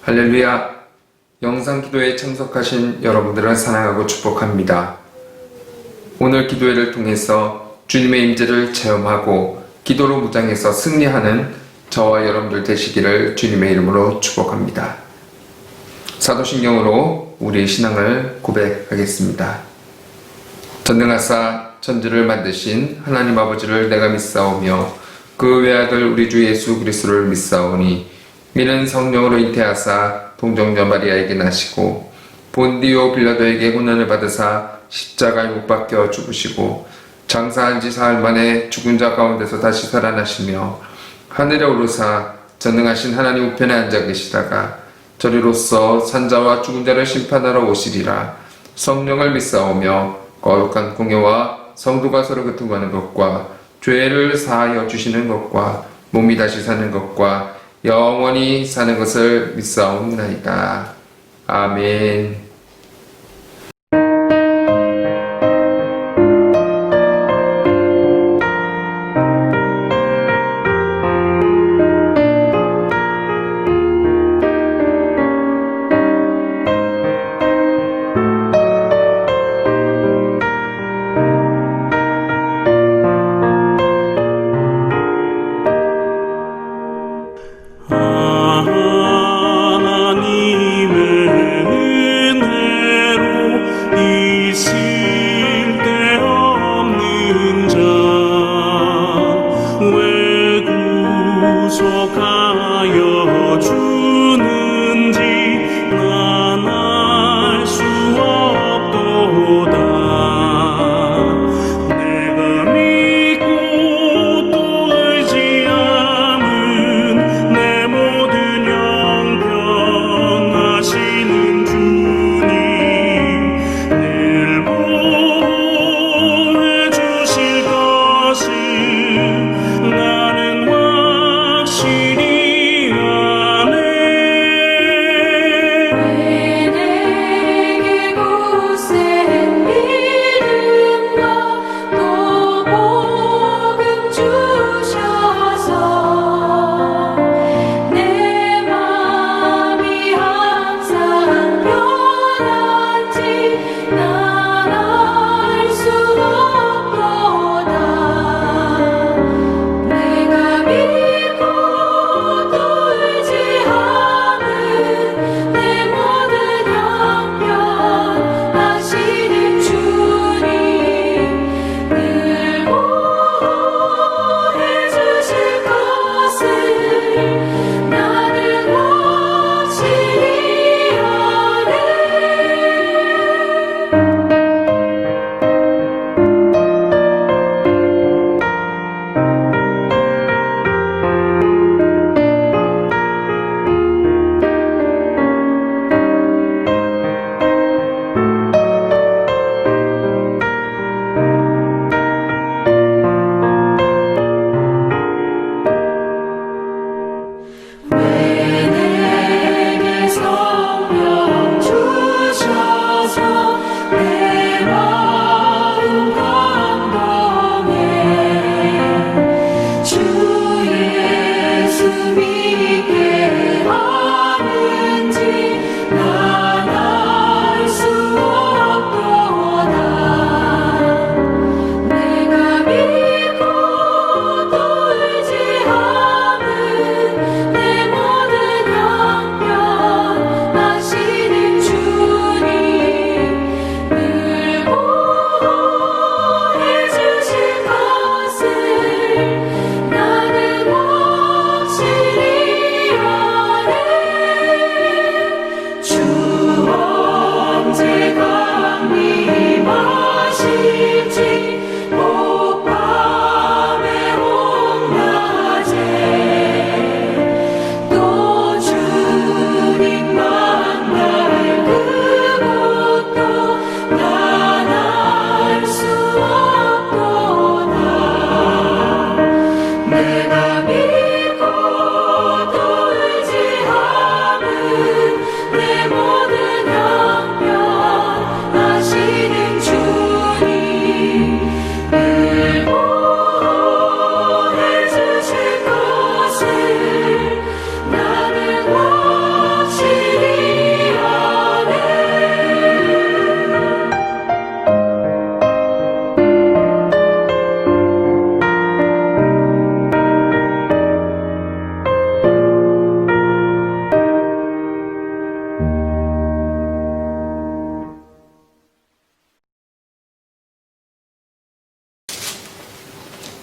할렐루야! 영상 기도에 참석하신 여러분들을 사랑하고 축복합니다. 오늘 기도회를 통해서 주님의 임재를 체험하고 기도로 무장해서 승리하는 저와 여러분들 되시기를 주님의 이름으로 축복합니다. 사도신경으로 우리의 신앙을 고백하겠습니다. 전능하사 천지를 만드신 하나님 아버지를 내가 믿사오며 그 외아들 우리 주 예수 그리스도를 믿사오니 이는 성령으로 잉태하사 동정녀 마리아에게 나시고 본디오 빌라도에게 고난을 받으사 십자가에 못 박혀 죽으시고 장사한 지 사흘 만에 죽은 자 가운데서 다시 살아나시며 하늘에 오르사 전능하신 하나님 우편에 앉아 계시다가 저리로서 산자와 죽은 자를 심판하러 오시리라. 성령을 믿사오며 거룩한 공예와 성도가 서로 교통하는 것과 죄를 사하여 주시는 것과 몸이 다시 사는 것과 영원히 사는 것을 믿사옵나이다. 아멘. 하나님의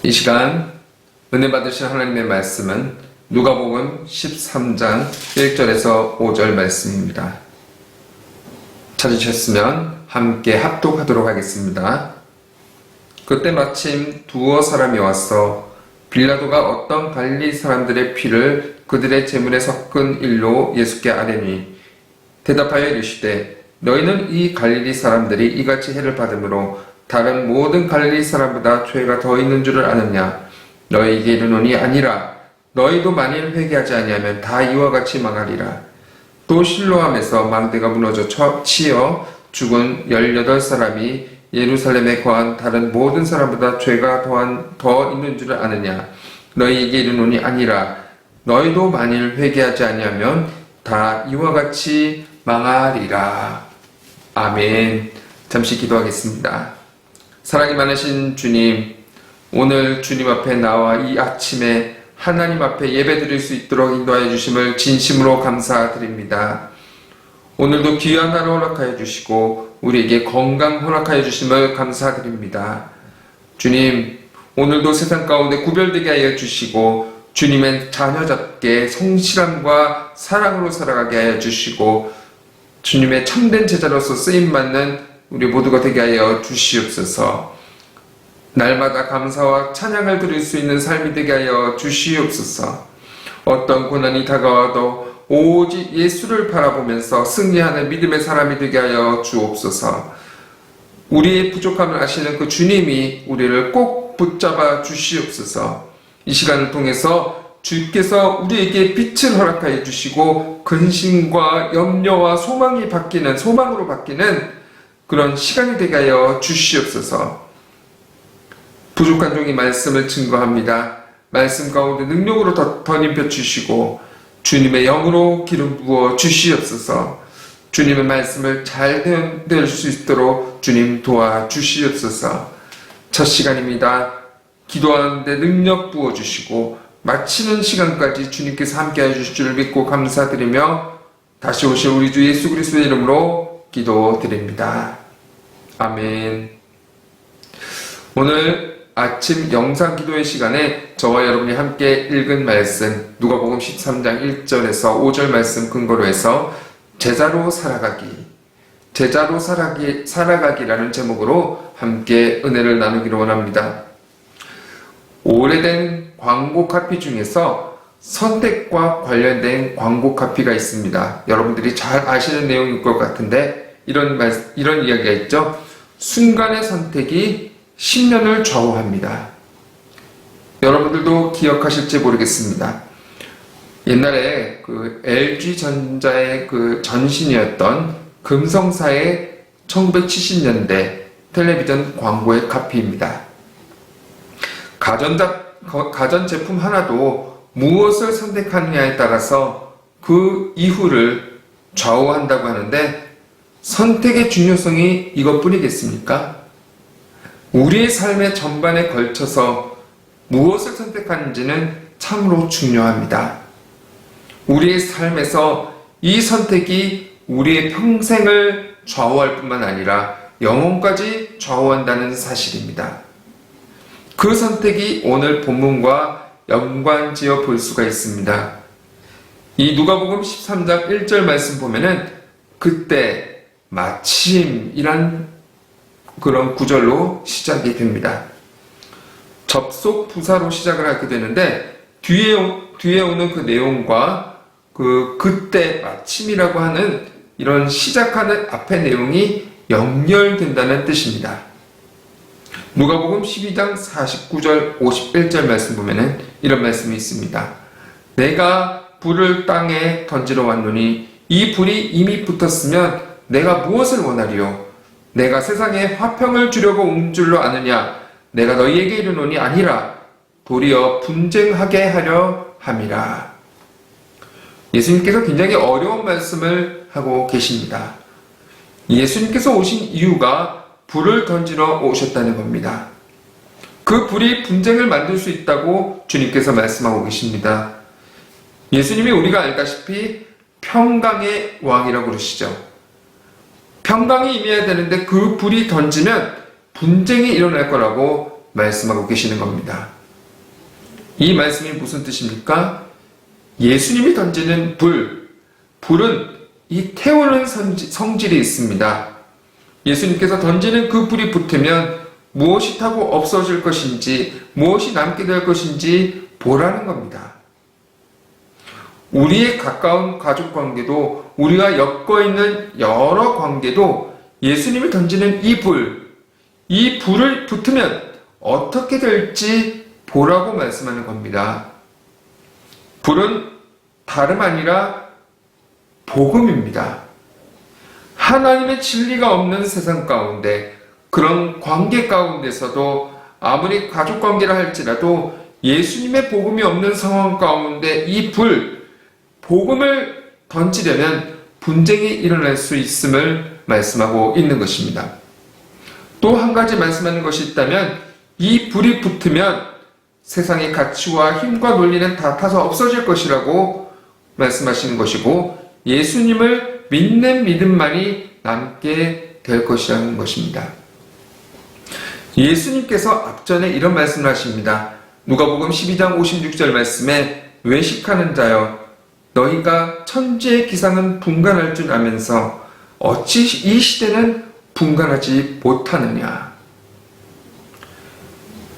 이 시간 은혜 받으신 하나님의 말씀은 누가복음 13장 1절에서 5절 말씀입니다. 찾으셨으면 함께 합독하도록 하겠습니다. 그때 마침 두어 사람이 와서 빌라도가 어떤 갈릴리 사람들의 피를 그들의 제물에 섞은 일로 예수께 아뢰니 대답하여 이르시되 너희는 이 갈릴리 사람들이 이같이 해를 받음으로 다른 모든 갈릴리 사람보다 죄가 더 있는 줄을 아느냐? 너희에게 이르노니 아니라. 너희도 만일 회개하지 아니하면 다 이와 같이 망하리라. 또 실로암에서 망대가 무너져 치여 죽은 18사람이 예루살렘에 거한 다른 모든 사람보다 죄가 더 있는 줄을 아느냐? 너희에게 이르노니 아니라. 너희도 만일 회개하지 아니하면 다 이와 같이 망하리라. 아멘. 잠시 기도하겠습니다. 사랑이 많으신 주님, 오늘 주님 앞에 나와 이 아침에 하나님 앞에 예배드릴 수 있도록 인도하여 주심을 진심으로 감사드립니다. 오늘도 귀한 하루 허락하여 주시고 우리에게 건강 허락하여 주심을 감사드립니다. 주님, 오늘도 세상 가운데 구별되게 하여 주시고 주님의 자녀답게 성실함과 사랑으로 살아가게 하여 주시고 주님의 참된 제자로서 쓰임받는 우리 모두가 되게 하여 주시옵소서. 날마다 감사와 찬양을 드릴 수 있는 삶이 되게 하여 주시옵소서. 어떤 고난이 다가와도 오직 예수를 바라보면서 승리하는 믿음의 사람이 되게 하여 주옵소서. 우리의 부족함을 아시는 그 주님이 우리를 꼭 붙잡아 주시옵소서. 이 시간을 통해서 주께서 우리에게 빛을 허락하여 주시고 근심과 염려와 소망으로 바뀌는 그런 시간이 되게 하여 주시옵소서. 부족한 종이 말씀을 증거합니다. 말씀 가운데 능력으로 덧입혀 주시고 주님의 영으로 기름 부어 주시옵소서. 주님의 말씀을 잘 들을 수 있도록 주님 도와 주시옵소서. 첫 시간입니다. 기도하는데 능력 부어 주시고 마치는 시간까지 주님께서 함께해 주실 줄 믿고 감사드리며 다시 오실 우리 주 예수 그리스도의 이름으로 기도드립니다. 아멘. 오늘 아침 영상 기도의 시간에 저와 여러분이 함께 읽은 말씀 누가복음 13장 1절에서 5절 말씀 근거로 해서 제자로 살아가기라는 제목으로 함께 은혜를 나누기로 원합니다. 오래된 광고 카피 중에서 선택과 관련된 광고 카피가 있습니다. 여러분들이 잘 아시는 내용일 것 같은데 이런 이야기가 있죠. 순간의 선택이 10년을 좌우합니다. 여러분들도 기억하실지 모르겠습니다. 옛날에 그 LG전자의 그 전신이었던 금성사의 1970년대 텔레비전 광고의 카피입니다. 가전제품 하나도 무엇을 선택하느냐에 따라서 그 이후를 좌우한다고 하는데 선택의 중요성이 이것뿐이겠습니까? 우리의 삶의 전반에 걸쳐서 무엇을 선택하는지는 참으로 중요합니다. 우리의 삶에서 이 선택이 우리의 평생을 좌우할 뿐만 아니라 영혼까지 좌우한다는 사실입니다. 그 선택이 오늘 본문과 연관지어 볼 수가 있습니다. 이 누가복음 13장 1절 말씀 보면은 그때 마침이란 그런 구절로 시작이 됩니다. 접속 부사로 시작을 하게 되는데 뒤에 오는 그 내용과 그때 마침이라고 하는 이런 시작하는 앞의 내용이 연결된다는 뜻입니다. 누가복음 12장 49절 51절 말씀 보면은 이런 말씀이 있습니다. 내가 불을 땅에 던지러 왔노니 이 불이 이미 붙었으면 내가 무엇을 원하리요? 내가 세상에 화평을 주려고 온 줄로 아느냐? 내가 너희에게 이르노니 아니라 도리어 분쟁하게 하려 함이라. 예수님께서 굉장히 어려운 말씀을 하고 계십니다. 예수님께서 오신 이유가 불을 던지러 오셨다는 겁니다. 그 불이 분쟁을 만들 수 있다고 주님께서 말씀하고 계십니다. 예수님이 우리가 알다시피 평강의 왕이라고 그러시죠. 평강이 임해야 되는데 그 불이 던지면 분쟁이 일어날 거라고 말씀하고 계시는 겁니다. 이 말씀이 무슨 뜻입니까? 예수님이 던지는 불은 이 태우는 성질이 있습니다. 예수님께서 던지는 그 불이 붙으면 무엇이 타고 없어질 것인지, 무엇이 남게 될 것인지 보라는 겁니다. 우리의 가까운 가족 관계도, 우리가 엮어있는 여러 관계도 예수님이 던지는 이 불을 붙으면 어떻게 될지 보라고 말씀하는 겁니다. 불은 다름 아니라 복음입니다. 하나님의 진리가 없는 세상 가운데, 그런 관계 가운데서도 아무리 가족 관계라 할지라도 예수님의 복음이 없는 상황 가운데 이 복음을 던지려면 분쟁이 일어날 수 있음을 말씀하고 있는 것입니다. 또 한 가지 말씀하는 것이 있다면, 이 불이 붙으면 세상의 가치와 힘과 논리는 다 타서 없어질 것이라고 말씀하시는 것이고, 예수님을 믿는 믿음만이 남게 될 것이라는 것입니다. 예수님께서 앞전에 이런 말씀을 하십니다. 누가복음 12장 56절 말씀에 외식하는 자여, 너희가 천지의 기상은 분간할 줄 아면서 어찌 이 시대는 분간하지 못하느냐.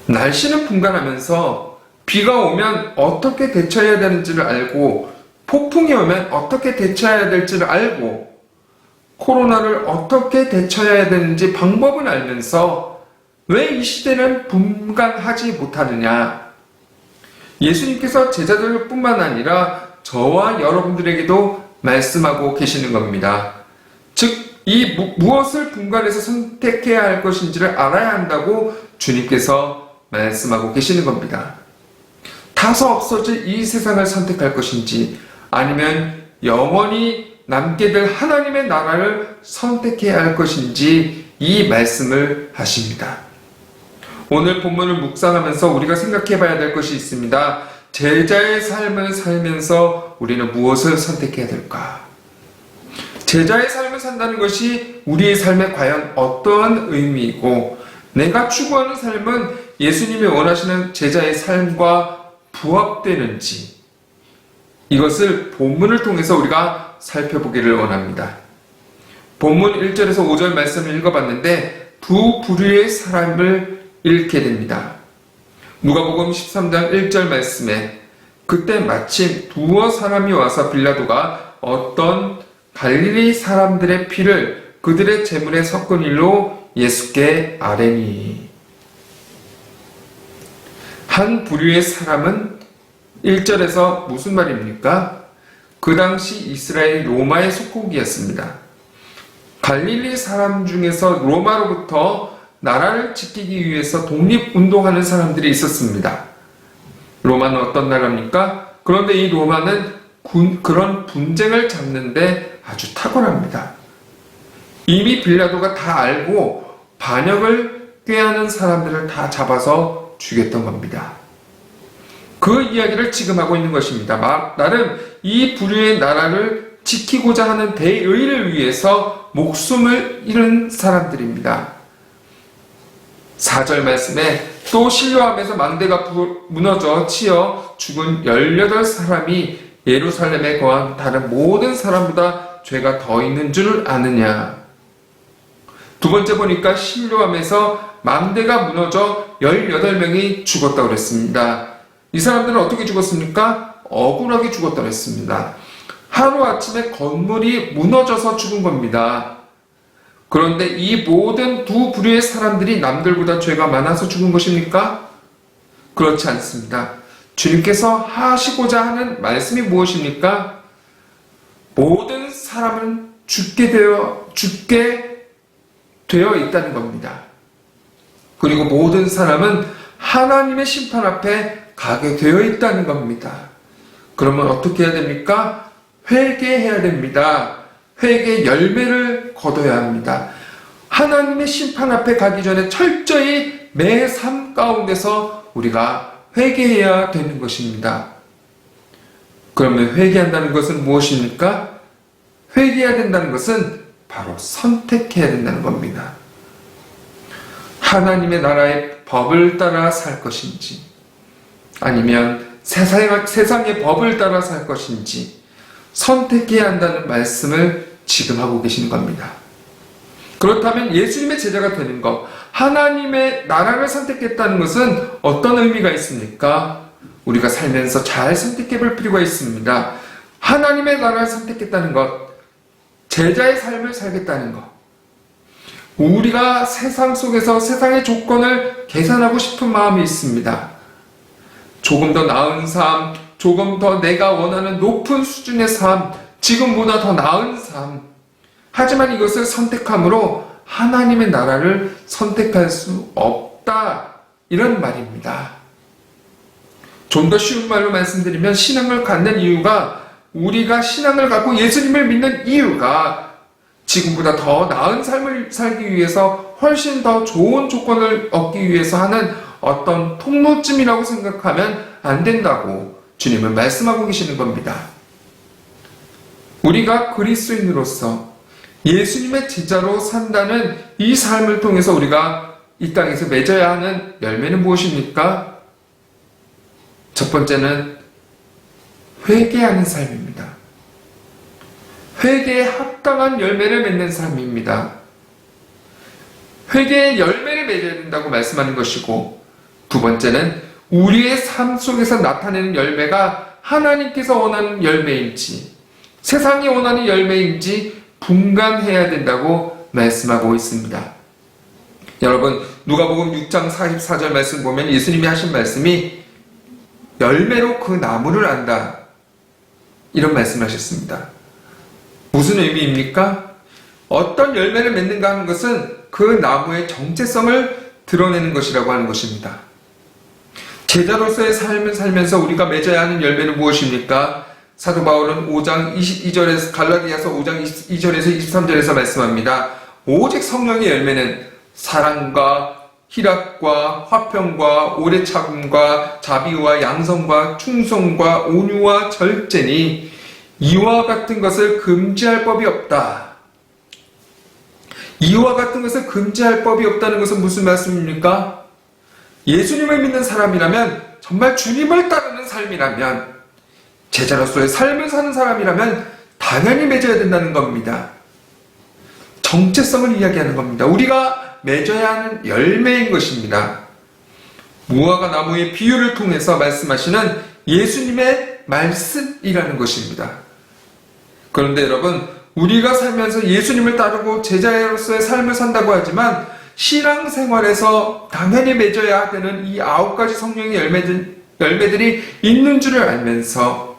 날씨는 분간하면서 비가 오면 어떻게 대처해야 되는지를 알고, 폭풍이 오면 어떻게 대처해야 될지를 알고, 코로나를 어떻게 대처해야 되는지 방법은 알면서 왜 이 시대는 분간하지 못하느냐. 예수님께서 제자들뿐만 아니라 저와 여러분들에게도 말씀하고 계시는 겁니다. 즉, 이 무엇을 분간해서 선택해야 할 것인지를 알아야 한다고 주님께서 말씀하고 계시는 겁니다. 타서 없어질 이 세상을 선택할 것인지, 아니면 영원히 남게 될 하나님의 나라를 선택해야 할 것인지 이 말씀을 하십니다. 오늘 본문을 묵상하면서 우리가 생각해 봐야 될 것이 있습니다. 제자의 삶을 살면서 우리는 무엇을 선택해야 될까? 제자의 삶을 산다는 것이 우리의 삶에 과연 어떠한 의미이고, 내가 추구하는 삶은 예수님이 원하시는 제자의 삶과 부합되는지, 이것을 본문을 통해서 우리가 살펴보기를 원합니다. 본문 1절에서 5절 말씀을 읽어봤는데 두 부류의 사람을 잃게 됩니다. 누가복음 13장 1절 말씀에 그때 마침 두어 사람이 와서 빌라도가 어떤 갈릴리 사람들의 피를 그들의 제물에 섞은 일로 예수께 아뢰니. 한 부류의 사람은 1절에서 무슨 말입니까? 그 당시 이스라엘 로마의 속국이었습니다. 갈릴리 사람 중에서 로마로부터 나라를 지키기 위해서 독립운동하는 사람들이 있었습니다. 로마는 어떤 나라입니까? 그런데 이 로마는 그런 분쟁을 잡는데 아주 탁월합니다. 이미 빌라도가 다 알고 반역을 꾀하는 사람들을 다 잡아서 죽였던 겁니다. 그 이야기를 지금 하고 있는 것입니다. 나름 이 부류의 나라를 지키고자 하는 대의를 위해서 목숨을 잃은 사람들입니다. 4절 말씀에 또 실로암에서 망대가 무너져 치여 죽은 18사람이 예루살렘에 거한 다른 모든 사람보다 죄가 더 있는 줄 아느냐. 두 번째 보니까 실로암에서 망대가 무너져 18명이 죽었다고 그랬습니다. 이 사람들은 어떻게 죽었습니까? 억울하게 죽었다고 그랬습니다. 하루아침에 건물이 무너져서 죽은 겁니다. 그런데 이 모든 두 부류의 사람들이 남들보다 죄가 많아서 죽은 것입니까? 그렇지 않습니다. 주님께서 하시고자 하는 말씀이 무엇입니까? 모든 사람은 죽게 되어 있다는 겁니다. 그리고 모든 사람은 하나님의 심판 앞에 가게 되어 있다는 겁니다. 그러면 어떻게 해야 됩니까? 회개해야 됩니다. 회개의 열매를 거둬야 합니다. 하나님의 심판 앞에 가기 전에 철저히 매 삶 가운데서 우리가 회개해야 되는 것입니다. 그러면 회개한다는 것은 무엇입니까? 회개해야 된다는 것은 바로 선택해야 된다는 겁니다. 하나님의 나라의 법을 따라 살 것인지, 아니면 세상의 법을 따라 살 것인지 선택해야 한다는 말씀을 지금 하고 계시는 겁니다. 그렇다면 예수님의 제자가 되는 것, 하나님의 나라를 선택했다는 것은 어떤 의미가 있습니까? 우리가 살면서 잘 선택해 볼 필요가 있습니다. 하나님의 나라를 선택했다는 것, 제자의 삶을 살겠다는 것, 우리가 세상 속에서 세상의 조건을 개선하고 싶은 마음이 있습니다. 조금 더 나은 삶, 조금 더 내가 원하는 높은 수준의 삶, 지금보다 더 나은 삶. 하지만 이것을 선택함으로 하나님의 나라를 선택할 수 없다. 이런 말입니다. 좀 더 쉬운 말로 말씀드리면 신앙을 갖는 이유가, 우리가 신앙을 갖고 예수님을 믿는 이유가 지금보다 더 나은 삶을 살기 위해서 훨씬 더 좋은 조건을 얻기 위해서 하는 어떤 통로쯤이라고 생각하면 안 된다고 주님은 말씀하고 계시는 겁니다. 우리가 그리스도인으로서 예수님의 제자로 산다는 이 삶을 통해서 우리가 이 땅에서 맺어야 하는 열매는 무엇입니까? 첫 번째는 회개하는 삶입니다. 회개에 합당한 열매를 맺는 삶입니다. 회개의 열매를 맺어야 된다고 말씀하는 것이고, 두 번째는 우리의 삶 속에서 나타내는 열매가 하나님께서 원하는 열매인지 세상이 원하는 열매인지 분간해야 된다고 말씀하고 있습니다. 여러분, 누가복음 6장 44절 말씀 보면 예수님이 하신 말씀이 열매로 그 나무를 안다, 이런 말씀하셨습니다. 무슨 의미입니까? 어떤 열매를 맺는가 하는 것은 그 나무의 정체성을 드러내는 것이라고 하는 것입니다. 제자로서의 삶을 살면서 우리가 맺어야 하는 열매는 무엇입니까? 사도 바울은 5장 22절에서, 갈라디아서 5장 22절에서 23절에서 말씀합니다. 오직 성령의 열매는 사랑과 희락과 화평과 오래 참음과 자비와 양성과 충성과 온유와 절제니 이와 같은 것을 금지할 법이 없다. 이와 같은 것을 금지할 법이 없다는 것은 무슨 말씀입니까? 예수님을 믿는 사람이라면, 정말 주님을 따르는 삶이라면, 제자로서의 삶을 사는 사람이라면 당연히 맺어야 된다는 겁니다. 정체성을 이야기하는 겁니다. 우리가 맺어야 하는 열매인 것입니다. 무화과 나무의 비유를 통해서 말씀하시는 예수님의 말씀이라는 것입니다. 그런데 여러분, 우리가 살면서 예수님을 따르고 제자로서의 삶을 산다고 하지만 신앙생활에서 당연히 맺어야 되는 이 9가지 성령의 열매들이 있는 줄을 알면서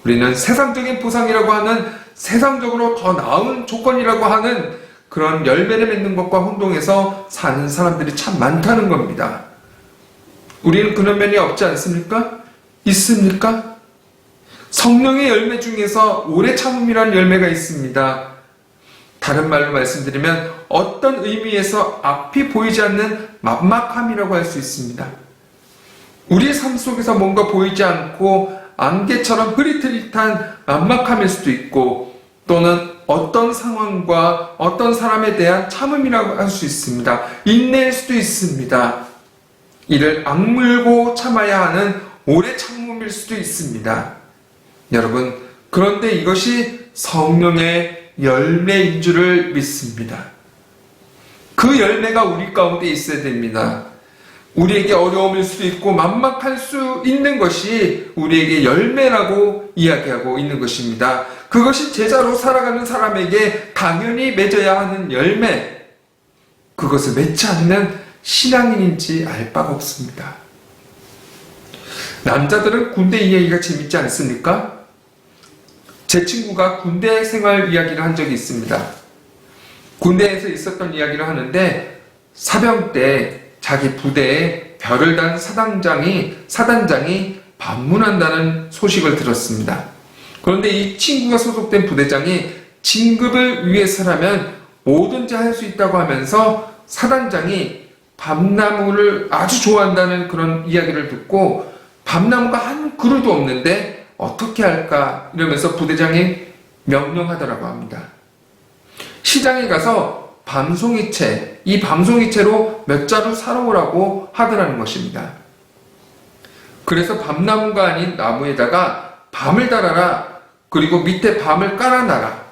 우리는 세상적인 보상이라고 하는, 세상적으로 더 나은 조건이라고 하는 그런 열매를 맺는 것과 혼동해서 사는 사람들이 참 많다는 겁니다. 우리는 그런 면이 없지 않습니까? 있습니까? 성령의 열매 중에서 오래 참음이라는 열매가 있습니다. 다른 말로 말씀드리면 어떤 의미에서 앞이 보이지 않는 막막함이라고 할 수 있습니다. 우리의 삶 속에서 뭔가 보이지 않고 안개처럼 흐릿흐릿한 막막함일 수도 있고, 또는 어떤 상황과 어떤 사람에 대한 참음이라고 할 수 있습니다. 인내일 수도 있습니다. 이를 악물고 참아야 하는 오래 참음일 수도 있습니다. 여러분, 그런데 이것이 성령의 열매인 줄을 믿습니다. 그 열매가 우리 가운데 있어야 됩니다. 우리에게 어려움일 수도 있고 만막할 수 있는 것이 우리에게 열매라고 이야기하고 있는 것입니다. 그것이 제자로 살아가는 사람에게 당연히 맺어야 하는 열매, 그것을 맺지 않는 신앙인인지 알 바가 없습니다. 남자들은 군대 이야기가 재밌지 않습니까? 제 친구가 군대 생활 이야기를 한 적이 있습니다. 군대에서 있었던 이야기를 하는데, 사병 때 자기 부대에 별을 단 사단장이 방문한다는 소식을 들었습니다. 그런데 이 친구가 소속된 부대장이 진급을 위해서라면 뭐든지 할 수 있다고 하면서 사단장이 밤나무를 아주 좋아한다는 그런 이야기를 듣고, 밤나무가 한 그루도 없는데 어떻게 할까 이러면서 부대장이 명령하더라고 합니다. 시장에 가서 밤송이채, 이 밤송이채로 몇 자루 사놓으라고 하더라는 것입니다. 그래서 밤나무가 아닌 나무에다가 밤을 달아라. 그리고 밑에 밤을 깔아놔라.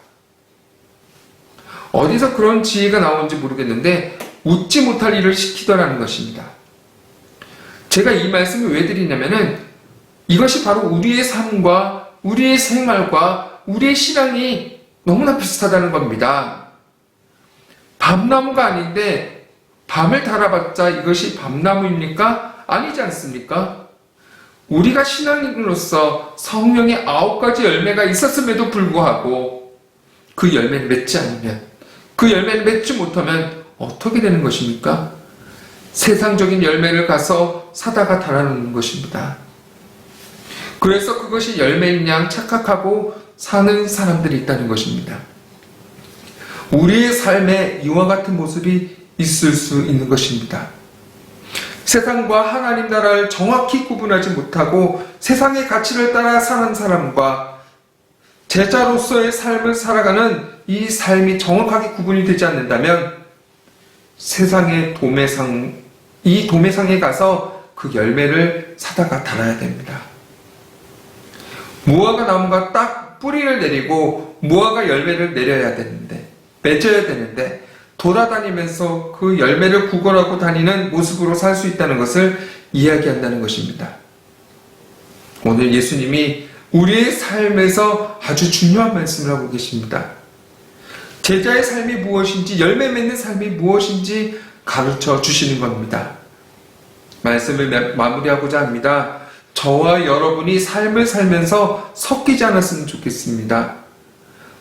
어디서 그런 지혜가 나오는지 모르겠는데 웃지 못할 일을 시키더라는 것입니다. 제가 이 말씀을 왜 드리냐면은 이것이 바로 우리의 삶과 우리의 생활과 우리의 신앙이 너무나 비슷하다는 겁니다. 밤나무가 아닌데 밤을 달아봤자 이것이 밤나무입니까? 아니지 않습니까? 우리가 신앙인으로서 성령의 9가지 열매가 있었음에도 불구하고 그 열매를 맺지 않으면, 그 열매를 맺지 못하면 어떻게 되는 것입니까? 세상적인 열매를 가서 사다가 달아놓는 것입니다. 그래서 그것이 열매인 양 착각하고 사는 사람들이 있다는 것입니다. 우리의 삶에 이와 같은 모습이 있을 수 있는 것입니다. 세상과 하나님 나라를 정확히 구분하지 못하고 세상의 가치를 따라 사는 사람과 제자로서의 삶을 살아가는 이 삶이 정확하게 구분이 되지 않는다면 세상의 이 도매상에 가서 그 열매를 사다가 달아야 됩니다. 무화과 나무가 딱 뿌리를 내리고 무화과 열매를 맺어야 되는데 돌아다니면서 그 열매를 구걸하고 다니는 모습으로 살 수 있다는 것을 이야기한다는 것입니다. 오늘 예수님이 우리의 삶에서 아주 중요한 말씀을 하고 계십니다. 제자의 삶이 무엇인지, 열매 맺는 삶이 무엇인지 가르쳐 주시는 겁니다. 말씀을 마무리하고자 합니다. 저와 여러분이 삶을 살면서 섞이지 않았으면 좋겠습니다.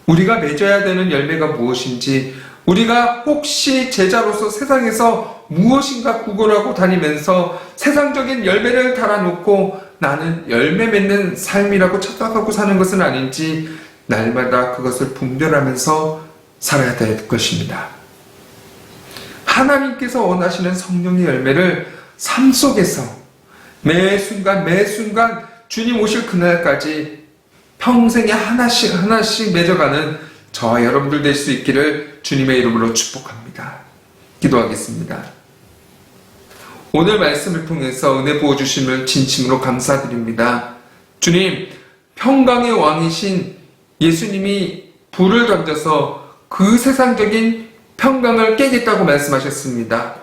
우리가 맺어야 되는 열매가 무엇인지, 우리가 혹시 제자로서 세상에서 무엇인가 구걸하고 다니면서 세상적인 열매를 달아놓고 나는 열매 맺는 삶이라고 착각하고 사는 것은 아닌지 날마다 그것을 분별하면서 살아야 될 것입니다. 하나님께서 원하시는 성령의 열매를 삶 속에서 매 순간 주님 오실 그날까지 평생에 하나씩 맺어가는 저와 여러분들 될 수 있기를 주님의 이름으로 축복합니다. 기도하겠습니다. 오늘 말씀을 통해서 은혜 부어주심을 진심으로 감사드립니다. 주님, 평강의 왕이신 예수님이 불을 던져서 그 세상적인 평강을 깨겠다고 말씀하셨습니다.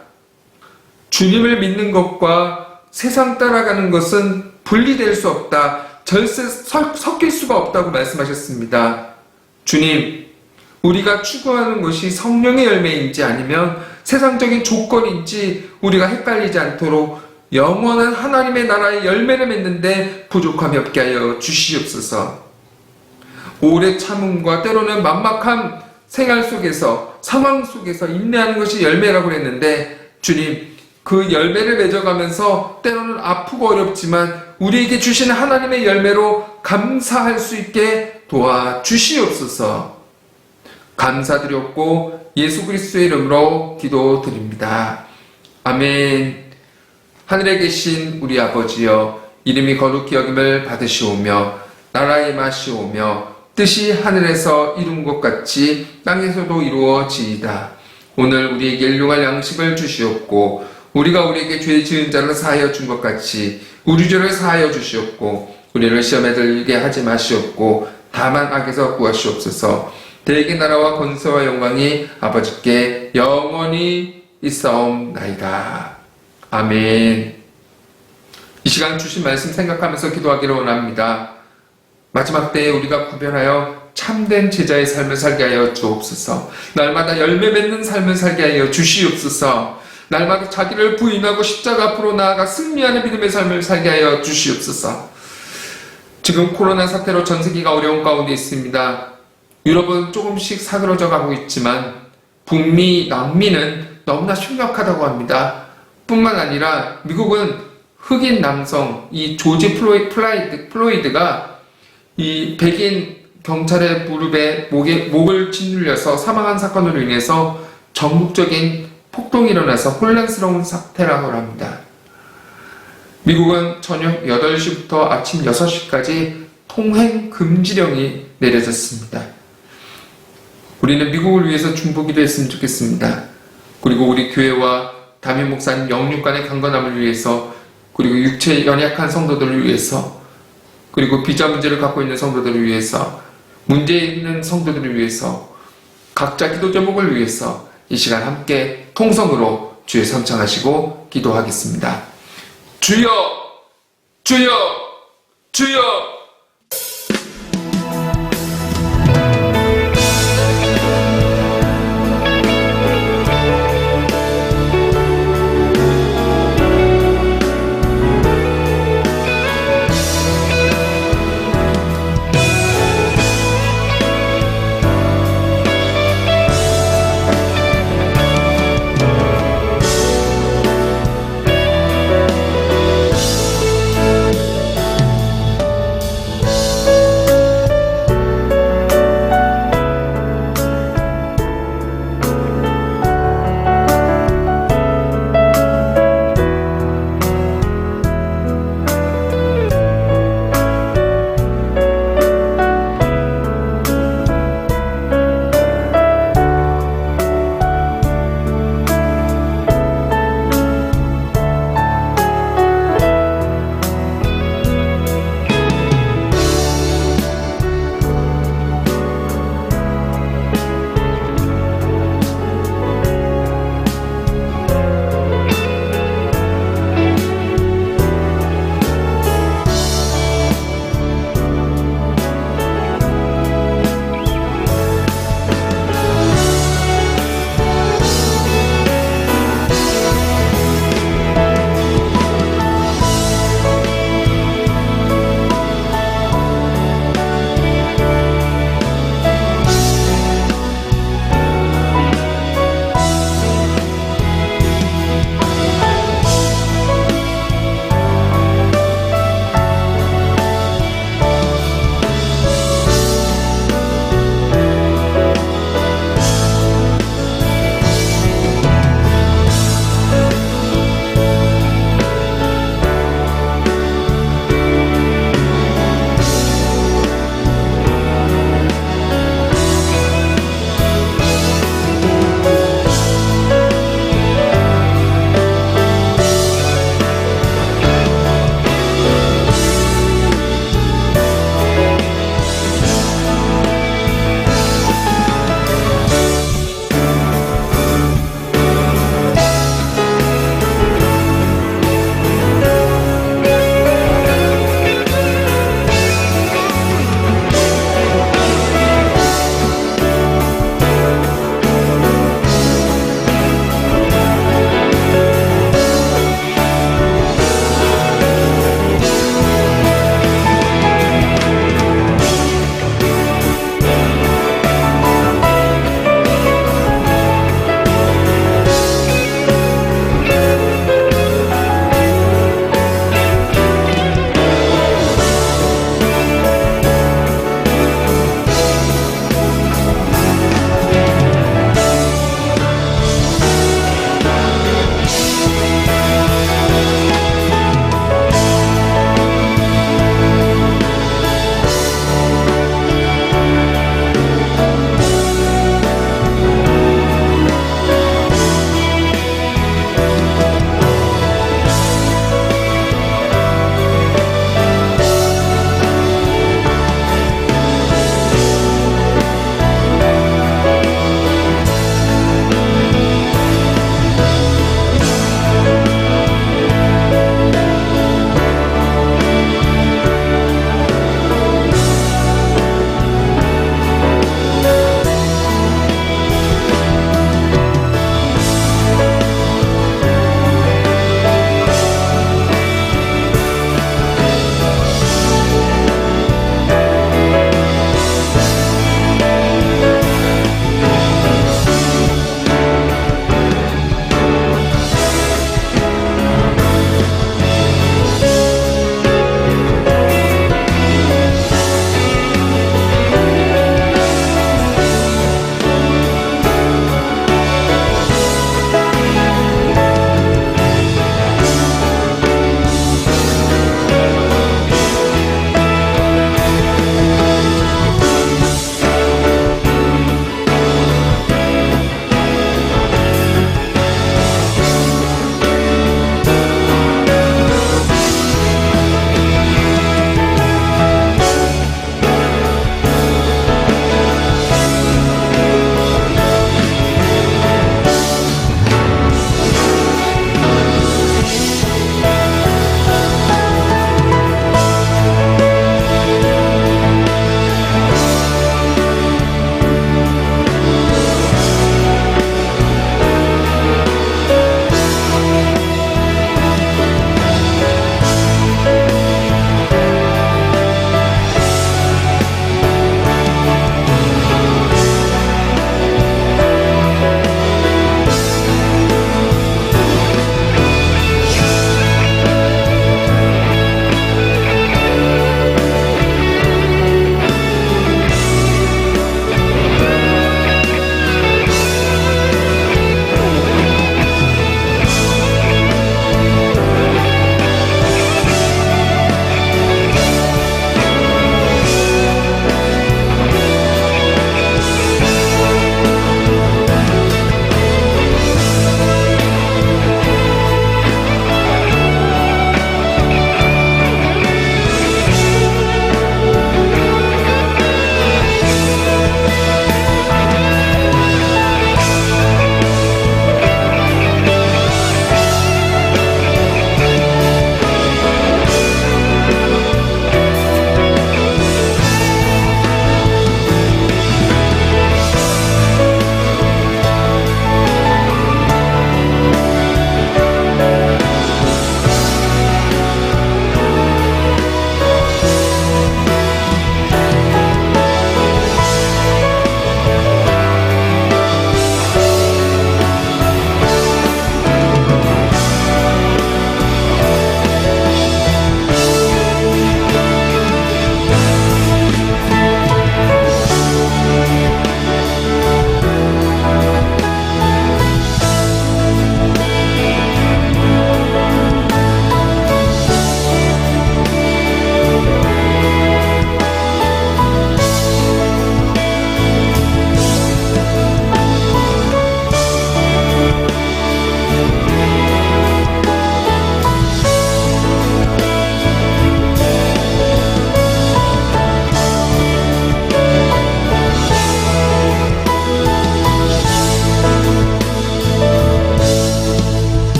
주님을 믿는 것과 세상 따라가는 것은 분리될 수 없다. 절대 섞일 수가 없다고 말씀하셨습니다. 주님, 우리가 추구하는 것이 성령의 열매인지 아니면 세상적인 조건인지 우리가 헷갈리지 않도록 영원한 하나님의 나라의 열매를 맺는데 부족함이 없게 하여 주시옵소서. 오래 참음과 때로는 막막한 생활 속에서, 상황 속에서 인내하는 것이 열매라고 했는데 주님, 그 열매를 맺어가면서 때로는 아프고 어렵지만 우리에게 주시는 하나님의 열매로 감사할 수 있게 도와주시옵소서. 감사드렸고 예수 그리스도의 이름으로 기도드립니다. 아멘. 하늘에 계신 우리 아버지여, 이름이 거룩히 여김을 받으시오며 나라의 임하시오며 뜻이 하늘에서 이룬 것 같이 땅에서도 이루어지이다. 오늘 우리에게 일용할 양식을 주시옵고 우리가 우리에게 죄 지은 자를 사하여 준 것 같이 우리 죄를 사하여 주시옵고 우리를 시험에 들게 하지 마시옵고 다만 악에서 구하시옵소서. 대개 나라와 권세와 영광이 아버지께 영원히 있사옵나이다. 아멘. 이 시간 주신 말씀 생각하면서 기도하기를 원합니다. 마지막 때에 우리가 구별하여 참된 제자의 삶을 살게 하여 주옵소서. 날마다 열매 맺는 삶을 살게 하여 주시옵소서. 날마다 자기를 부인하고 십자가 앞으로 나아가 승리하는 믿음의 삶을 살게 하여 주시옵소서. 지금 코로나 사태로 전 세계가 어려운 가운데 있습니다. 유럽은 조금씩 사그러져 가고 있지만 북미, 남미는 너무나 심각하다고 합니다. 뿐만 아니라 미국은 흑인 남성, 이 조지 플로이드가 이 백인 경찰의 무릎에 목을 짓눌려서 사망한 사건으로 인해서 전국적인 폭동이 일어나서 혼란스러운 사태라고 합니다. 미국은 저녁 8시부터 아침 6시까지 통행 금지령이 내려졌습니다. 우리는 미국을 위해서 중보기도 했으면 좋겠습니다. 그리고 우리 교회와 담임 목사님 영육간의 강건함을 위해서, 그리고 육체에 연약한 성도들을 위해서, 그리고 비자 문제를 갖고 있는 성도들을 위해서, 문제 있는 성도들을 위해서, 각자 기도 제목을 위해서 이 시간 함께 통성으로 주의 선창하시고 기도하겠습니다. 주여! 주여! 주여!